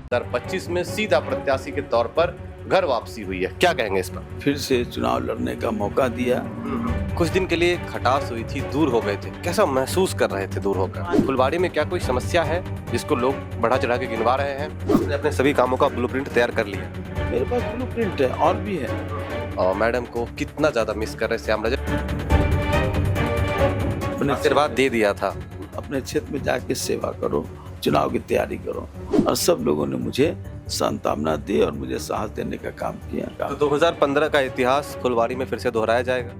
2025 में सीधा प्रत्याशी के तौर पर घर वापसी हुई है, क्या कहेंगे इस पर? फिर से चुनाव लड़ने का मौका दिया। कुछ दिन के लिए खटास हुई थी, दूर हो गए थे, कैसा महसूस कर रहे थे दूर होकर? फुलवाड़ी में क्या कोई समस्या है जिसको लोग बढ़ा चढ़ा के गिनवा रहे हैं? आपने अपने सभी कामों का ब्लूप्रिंट तैयार कर लिया? मेरे पास ब्लूप्रिंट है और भी है। और मैडम को कितना ज्यादा मिस कर रहे श्याम रजक? अपने आशीर्वाद दे दिया था। अपने क्षेत्र में जाके सेवा करो, चुनाव की तैयारी करो, और सब लोगों ने मुझे सांत्वना दी और मुझे साहस देने का काम किया। तो 2015 का इतिहास फुलवाड़ी में फिर से दोहराया जाएगा?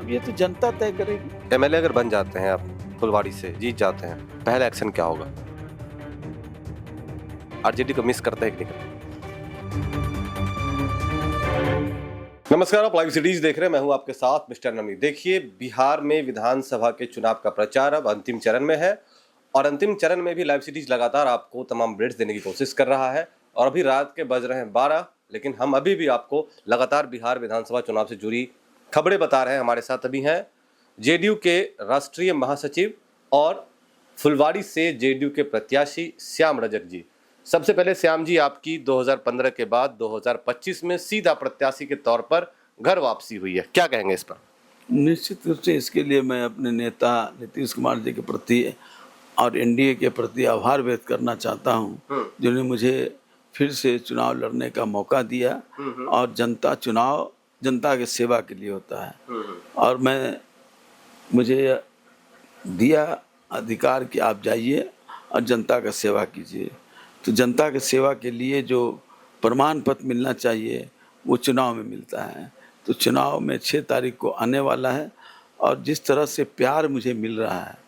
अब ये तो जनता तय करेगी। एमएलए अगर बन जाते हैं आप, फुलवाड़ी से जीत जाते हैं, पहला एक्शन क्या होगा? आरजेडी को मिस करते हैं कि नहीं? नमस्कार, आप लाइव सिटीज देख रहे हैं, मैं हूं आपके साथ मिस्टर नमी। देखिए, बिहार में विधानसभा के चुनाव का प्रचार अब अंतिम चरण में है और अंतिम चरण में भी लाइव सिटीज लगातार आपको तमाम अपडेट्स देने की कोशिश कर रहा है। और अभी रात के बज रहे हैं 12, लेकिन हम अभी भी आपको लगातार बिहार विधानसभा चुनाव से जुड़ी खबरें बता रहे हैं। हमारे साथ अभी हैं जेडीयू के राष्ट्रीय महासचिव और फुलवाड़ी से जेडीयू के प्रत्याशी श्याम रजक जी। सबसे पहले श्याम जी, आपकी 2015 के बाद 2025 में सीधा प्रत्याशी के तौर पर घर वापसी हुई है, क्या कहेंगे इस पर? निश्चित रूप से इसके लिए मैं अपने नेता नीतीश कुमार जी के प्रति और एनडीए के प्रति आभार व्यक्त करना चाहता हूं, जिन्होंने मुझे फिर से चुनाव लड़ने का मौका दिया। और चुनाव जनता की सेवा के लिए होता है और मुझे दिया अधिकार कि आप जाइए और जनता का सेवा कीजिए। तो जनता की सेवा के लिए जो प्रमाण पत्र मिलना चाहिए वो चुनाव में मिलता है। तो चुनाव में 6 तारीख को आने वाला है और जिस तरह से प्यार मुझे मिल रहा है,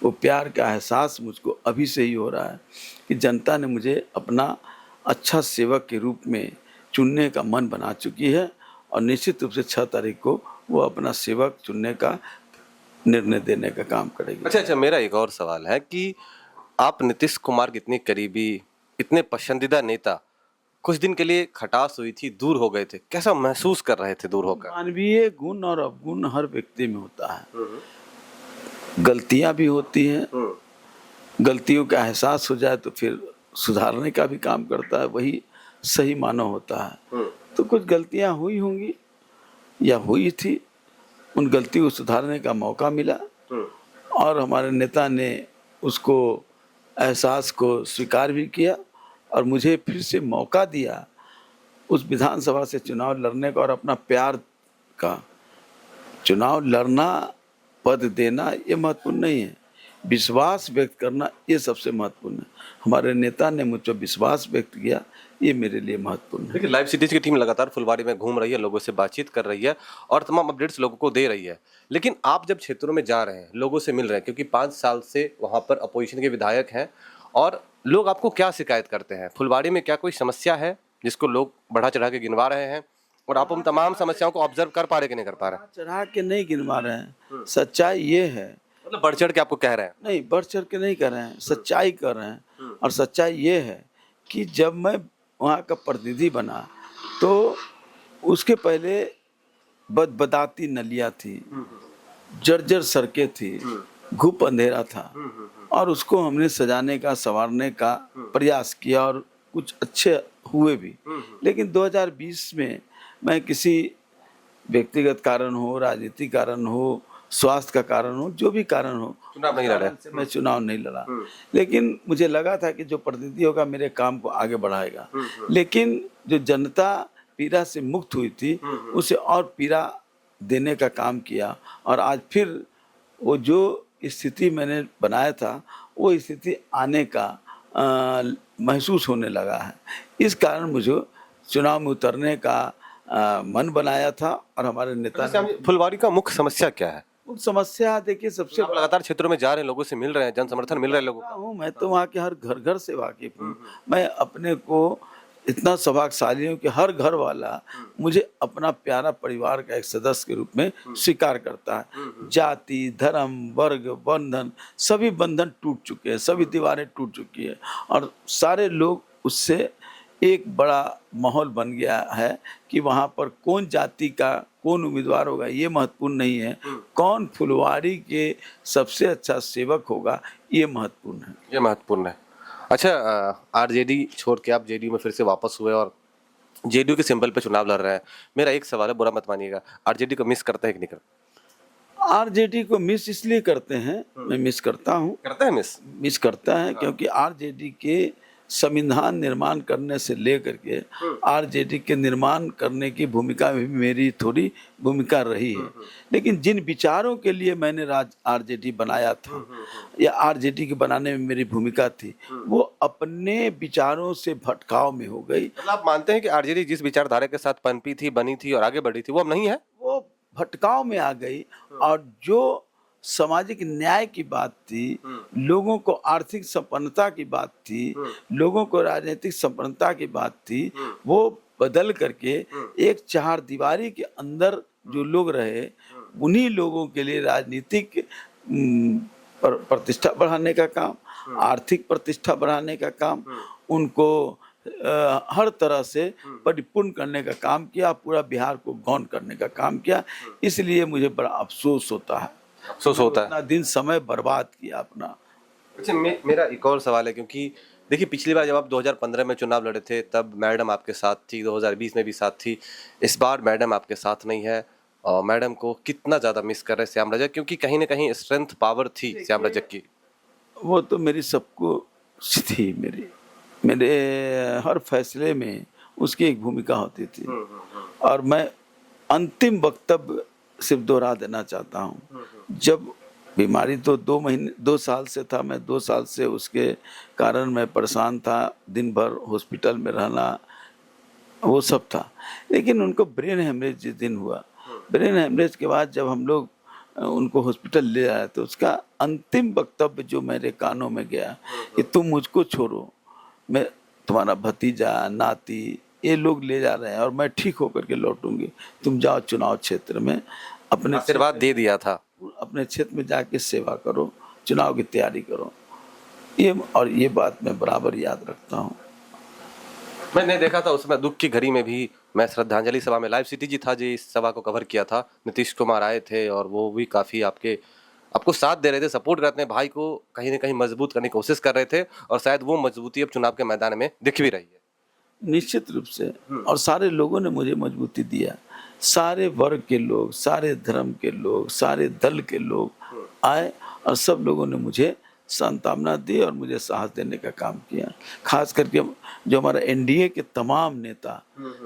वो प्यार का एहसास मुझको अभी से ही हो रहा है कि जनता ने मुझे अपना अच्छा सेवक के रूप में चुनने का मन बना चुकी है और निश्चित रूप से 6 तारीख को वो अपना सेवक चुनने का निर्णय देने का काम करेगी। अच्छा, मेरा एक और सवाल है कि आप नीतीश कुमार के इतने करीबी, इतने पसंदीदा नेता, कुछ दिन के लिए खटास हुई थी, दूर हो गए थे, कैसा महसूस कर रहे थे दूर होकर? मानवीय गुण और अवगुण हर व्यक्ति में होता है। गलतियां भी होती हैं, गलतियों का एहसास हो जाए तो फिर सुधारने का भी काम करता है, वही सही मानव होता है। तो कुछ गलतियां हुई होंगी या हुई थी, उन गलती को सुधारने का मौका मिला और हमारे नेता ने उसको एहसास को स्वीकार भी किया और मुझे फिर से मौका दिया उस विधानसभा से चुनाव लड़ने का। और अपना प्यार का चुनाव लड़ना, पद देना ये महत्वपूर्ण नहीं है, विश्वास व्यक्त करना ये सबसे महत्वपूर्ण है। हमारे नेता ने मुझ पर विश्वास व्यक्त किया, ये मेरे लिए महत्वपूर्ण है। देखिए, लाइव सिटीज की टीम लगातार फुलवाड़ी में घूम रही है, लोगों से बातचीत कर रही है और तमाम अपडेट्स लोगों को दे रही है। लेकिन आप जब क्षेत्रों में जा रहे हैं, लोगों से मिल रहे हैं, क्योंकि 5 साल से वहाँ पर अपोजिशन के विधायक हैं, और लोग आपको क्या शिकायत करते हैं? फुलवाड़ी में क्या कोई समस्या है जिसको लोग बढ़ा चढ़ा के गिनवा रहे हैं और आप उन तमाम समस्याओं को ऑब्जर्व कर पा रहे कि नहीं कर पा रहे? चढ़ा के नहीं गिनवा रहे हैं, सच्चाई ये है। मतलब बढ़ चढ़ के आपको कह रहे हैं? नहीं, बढ़ चढ़ के नहीं कर रहे हैं, सच्चाई कर रहे हैं। और सच्चाई ये है कि जब मैं वहाँ का प्रतिनिधि बना तो उसके पहले बदबदाती नलियाँ थी, जर्जर सड़कें थी, घुप अंधेरा था और उसको हमने सजाने का, संवारने का प्रयास किया और कुछ अच्छे हुए भी। लेकिन 2020 में मैं किसी व्यक्तिगत कारण हो, राजनीतिक कारण हो, स्वास्थ्य का कारण हो, जो भी कारण हो, चुनाव नहीं लड़े, मैं चुनाव नहीं लड़ा। लेकिन मुझे लगा था कि जो प्रतिनिधि होगा मेरे काम को आगे बढ़ाएगा। लेकिन जो जनता पीड़ा से मुक्त हुई थी, उसे और पीड़ा देने का काम किया और आज फिर वो जो स्थिति मैंने बनाया था वो स्थिति आने का महसूस होने लगा है। इस कारण मुझे चुनाव में उतरने का मन बनाया था और हमारे नेता ने। फुलवाड़ी का मुख्य समस्या क्या है? समस्या देखिए, सबसे आप लगातार क्षेत्रों में जा रहे हैं, लोगों से मिल रहे हैं, जन समर्थन मिल रहा है लोगों का? हूँ मैं तो वहाँ के हर घर घर से वाकिफ हूँ। मैं अपने को इतना सौभाग्यशाली हूँ कि हर घर वाला मुझे अपना प्यारा परिवार का एक सदस्य के रूप में स्वीकार करता है। जाति, धर्म, वर्ग, बंधन, सभी बंधन टूट चुके हैं, सभी दीवारें टूट चुकी है और सारे लोग उससे एक बड़ा माहौल बन गया है कि वहाँ पर कौन जाति का कौन उम्मीदवार होगा ये महत्वपूर्ण नहीं है, कौन फुलवाड़ी के सबसे अच्छा सेवक होगा ये महत्वपूर्ण है। ये महत्वपूर्ण है। अच्छा, आरजेडी छोड़ के आप जेडीयू में फिर से वापस हुए और जेडीयू के सिंबल पे चुनाव लड़ रहे हैं। मेरा एक सवाल है, बुरा मत मानिएगा, आरजेडी को मिस करते हैं कि नहीं करते? आरजेडी को मिस इसलिए करते हैं, मैं मिस करता हूँ, करते हैं मिस? मिस करता है क्योंकि आरजेडी के संविधान निर्माण करने से लेकर के आरजेडी के निर्माण करने की भूमिका में भी मेरी थोड़ी भूमिका रही है। लेकिन जिन विचारों के लिए मैंने आरजेडी बनाया था या आरजेडी के बनाने में मेरी भूमिका थी, वो अपने विचारों से भटकाव में हो गई। मतलब आप मानते हैं कि आरजेडी जिस विचारधारा के साथ पनपी थी, बनी थी और आगे बढ़ी थी, वो अब नहीं है? वो भटकाव में आ गई और जो सामाजिक न्याय की बात थी, लोगों को आर्थिक संपन्नता की बात थी, लोगों को राजनीतिक संपन्नता की बात थी, वो बदल करके एक चार दीवारी के अंदर जो लोग रहे, उन्हीं लोगों के लिए राजनीतिक प्रतिष्ठा बढ़ाने का काम, आर्थिक प्रतिष्ठा बढ़ाने का काम, उनको हर तरह से परिपूर्ण करने का काम किया, पूरा बिहार को गौन करने का काम किया। इसलिए मुझे बड़ा अफसोस होता है, अफसोस होता है। इतना दिन समय बर्बाद किया अपना। अच्छा, मेरा एक और सवाल है, क्योंकि देखिए पिछली बार जब आप 2015 में चुनाव लड़े थे तब मैडम आपके साथ थी, 2020 में भी साथ थी, इस बार मैडम आपके साथ नहीं है और मैडम को कितना ज़्यादा मिस कर रहे हैं श्याम रजक, क्योंकि कहीं ना कहीं स्ट्रेंथ पावर थी श्याम रजक की। वो तो मेरी सबको थी, मेरे हर फैसले में उसकी एक भूमिका होती थी और मैं अंतिम वक्तव्य सिर्फ दोहरा देना चाहता हूँ। जब बीमारी तो 2 साल से था, मैं 2 साल से उसके कारण मैं परेशान था, दिन भर हॉस्पिटल में रहना, वो सब था। लेकिन उनको ब्रेन हेमरेज जिस दिन हुआ, ब्रेन हेमरेज के बाद जब हम लोग उनको हॉस्पिटल ले आए तो उसका अंतिम वक्तव्य जो मेरे कानों में गया कि तुम मुझको छोड़ो, मैं तुम्हारा भतीजा नाती ये लोग ले जा रहे हैं और मैं ठीक होकर के लौटूंगी, तुम जाओ चुनाव क्षेत्र में अपने आशीर्वाद दे दिया था, अपने क्षेत्र में जाके सेवा करो, चुनाव की तैयारी करो। ये बात मैं बराबर याद रखता हूँ। मैंने देखा था उसमें दुख की घड़ी में भी, मैं श्रद्धांजलि सभा में, लाइव सिटी जी था जी इस सभा को कवर किया था, नीतीश कुमार आए थे और वो भी काफ़ी आपको साथ दे रहे थे, सपोर्ट करते हैं, भाई को कहीं ना कहीं मजबूत करने की कोशिश कर रहे थे और शायद वो मजबूती अब चुनाव के मैदान में दिख भी रही है। निश्चित रूप से, और सारे लोगों ने मुझे मजबूती दिया, सारे वर्ग के लोग, सारे धर्म के लोग, सारे दल के लोग आए और सब लोगों ने मुझे सांत्वना दी और मुझे साहस देने का काम किया। खास करके जो हमारा एनडीए के तमाम नेता,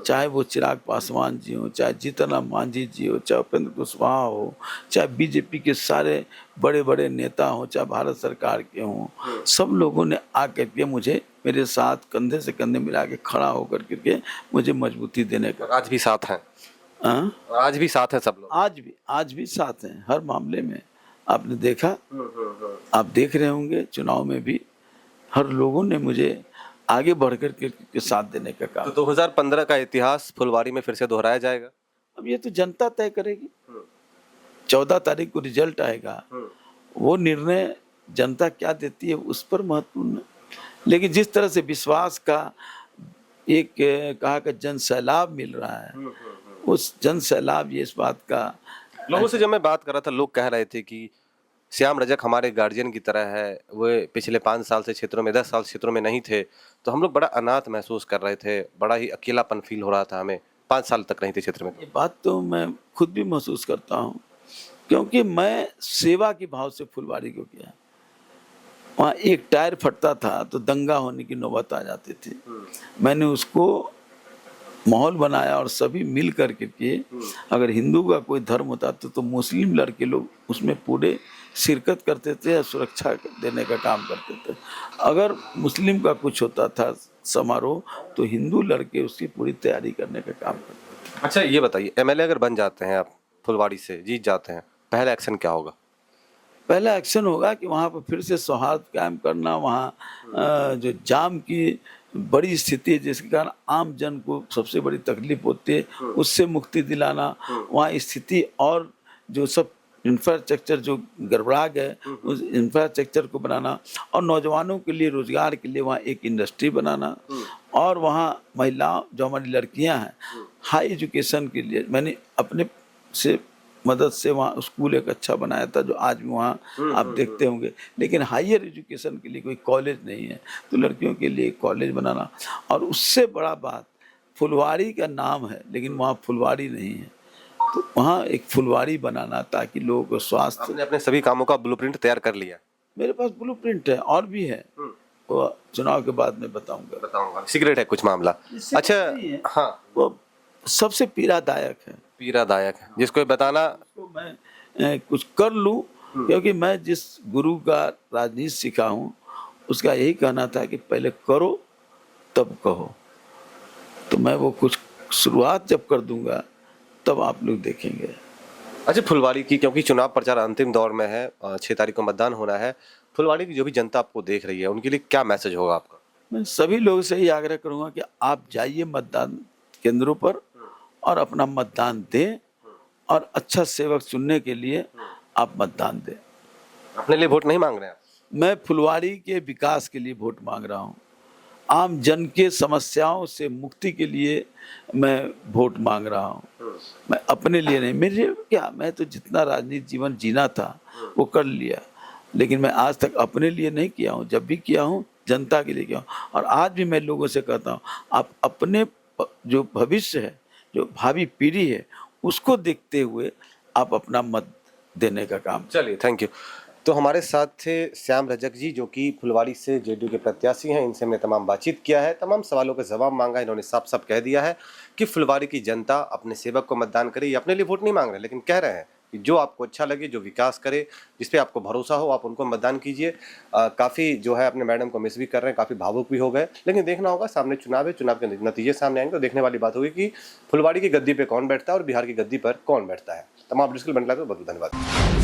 चाहे वो चिराग पासवान जी हो, चाहे जीतन राम मांझी जी हो, चाहे उपेंद्र कुशवाहा हो, चाहे बीजेपी के सारे बड़े बड़े नेता हो, चाहे भारत सरकार के हों, सब लोगों ने आकर के मुझे मेरे साथ कंधे से कंधे मिला के खड़ा होकर के मुझे मजबूती देने का। आज भी साथ हैं? और आज भी साथ हैं सब लोग? आज भी साथ हैं हर मामले में। आपने देखा, आप देख रहे होंगे चुनाव में भी हर लोगों ने मुझे आगे बढ़कर के साथ देने का काम। तो 2015 का इतिहास फुलवारी में फिर से दोहराया जाएगा? अब ये तो जनता तय करेगी। 14 तारीख को रिजल्ट आएगा, वो निर्णय जनता क्या देती है उस पर महत्वपूर्ण है। लेकिन जिस तरह से विश्वास का एक कहा का जन सैलाब मिल रहा है, उस जन सैलाब ये इस बात का, लोगों से जब मैं बात कर रहा था लोग कह रहे थे कि श्याम रजक हमारे गार्जियन की तरह है, वो पिछले 5 साल से क्षेत्रों में, 10 साल क्षेत्रों में नहीं थे, तो हम लोग बड़ा अनाथ महसूस कर रहे थे, बड़ा ही अकेलापन फील हो रहा था हमें, 5 साल तक नहीं थे क्षेत्र में। ये बात तो मैं खुद भी महसूस करता हूँ, क्योंकि मैं सेवा की भाव से फुलवारी को किया। वहाँ एक टायर फटता था तो दंगा होने की नौबत आ जाती थी, मैंने उसको माहौल बनाया और सभी मिल कर के, अगर हिंदू का कोई धर्म होता तो मुस्लिम लड़के लोग उसमें पूरे शिरकत करते थे, सुरक्षा देने का काम करते थे। अगर मुस्लिम का कुछ होता था समारोह तो हिंदू लड़के उसकी पूरी तैयारी करने का काम करते थे। अच्छा ये बताइए, एमएलए अगर बन जाते हैं आप, फुलवारी से जीत जाते हैं, पहला एक्शन क्या होगा? पहला एक्शन होगा कि वहाँ पर फिर से सौहार्द कायम करना, वहाँ जो जाम की बड़ी स्थिति है जिसके कारण आम जन को सबसे बड़ी तकलीफ होती है, उससे मुक्ति दिलाना, वहाँ स्थिति और जो सब इंफ्रास्ट्रक्चर जो गड़बड़ा गए उस इंफ्रास्ट्रक्चर को बनाना, और नौजवानों के लिए रोजगार के लिए वहाँ एक इंडस्ट्री बनाना, और वहाँ महिलाओं जो हमारी लड़कियाँ हैं हाई एजुकेशन के लिए मैंने अपने से मदद से वहाँ स्कूल एक अच्छा बनाया था जो आज भी वहाँ आप देखते होंगे, लेकिन हायर एजुकेशन के लिए कोई कॉलेज नहीं है, तो लड़कियों के लिए कॉलेज बनाना। और उससे बड़ा बात, फुलवाड़ी का नाम है लेकिन वहाँ फुलवाड़ी नहीं है, तो वहाँ एक फुलवाड़ी बनाना ताकि लोगों को स्वास्थ्य। आपने अपने सभी कामों का ब्लूप्रिंट तैयार कर लिया? मेरे पास ब्लूप्रिंट है और भी है, वो चुनाव के बाद में बताऊंगा। सीक्रेट है कुछ मामला? अच्छा, हाँ, वो सबसे पीड़ादायक है, पीड़ादायक है, जिसको बताना तो मैं कुछ कर लूं, क्योंकि मैं जिस गुरु का राजनीति सीखा हूं उसका यही कहना था कि पहले करो तब कहो। तो मैं वो कुछ शुरुआत जब कर दूंगा तब आप लोग देखेंगे। अच्छा, फुलवाड़ी की, क्योंकि चुनाव प्रचार अंतिम दौर में है, 6 तारीख को मतदान होना है, फुलवाड़ी की जो भी जनता आपको देख रही है उनके लिए क्या मैसेज होगा आपका? मैं सभी लोगों से ही आग्रह करूंगा कि आप जाइए मतदान केंद्रों पर और अपना मतदान दें, और अच्छा सेवक चुनने के लिए आप मतदान दें। अपने लिए वोट नहीं मांग रहे हैं आप? मैं फुलवाड़ी के विकास के लिए वोट मांग रहा हूँ, आम जन के समस्याओं से मुक्ति के लिए मैं वोट मांग रहा हूँ। मैं अपने लिए नहीं, मेरे क्या, मैं तो जितना राजनीतिक जीवन जीना था वो कर लिया, लेकिन मैं आज तक अपने लिए नहीं किया हूँ। जब भी किया हूँ जनता के लिए किया हूँ। और आज भी मैं लोगों से कहता हूँ, आप अपने जो भविष्य है, जो भावी पीढ़ी है, उसको देखते हुए आप अपना मत देने का काम। चलिए, थैंक यू। तो हमारे साथ थे श्याम रजक जी, जो कि फुलवाड़ी से जेडीयू के प्रत्याशी हैं। इनसे हमने तमाम बातचीत किया है, तमाम सवालों का जवाब मांगा। इन्होंने साफ साफ कह दिया है कि फुलवाड़ी की जनता अपने सेवक को मतदान करे। ये अपने लिए वोट नहीं मांग रहे, लेकिन कह रहे हैं कि जो आपको अच्छा लगे, जो विकास करे, जिस पे आपको भरोसा हो, आप उनको मतदान कीजिए। काफ़ी जो है अपने मैडम को मिस भी कर रहे हैं, काफ़ी भावुक भी हो गए, लेकिन देखना होगा, सामने चुनाव है, चुनाव के नतीजे सामने आएंगे तो देखने वाली बात होगी कि फुलवाड़ी की गद्दी पे कौन बैठता है और बिहार की गद्दी पर कौन बैठता है। तमाम डिस्कल बंटला को बहुत धन्यवाद।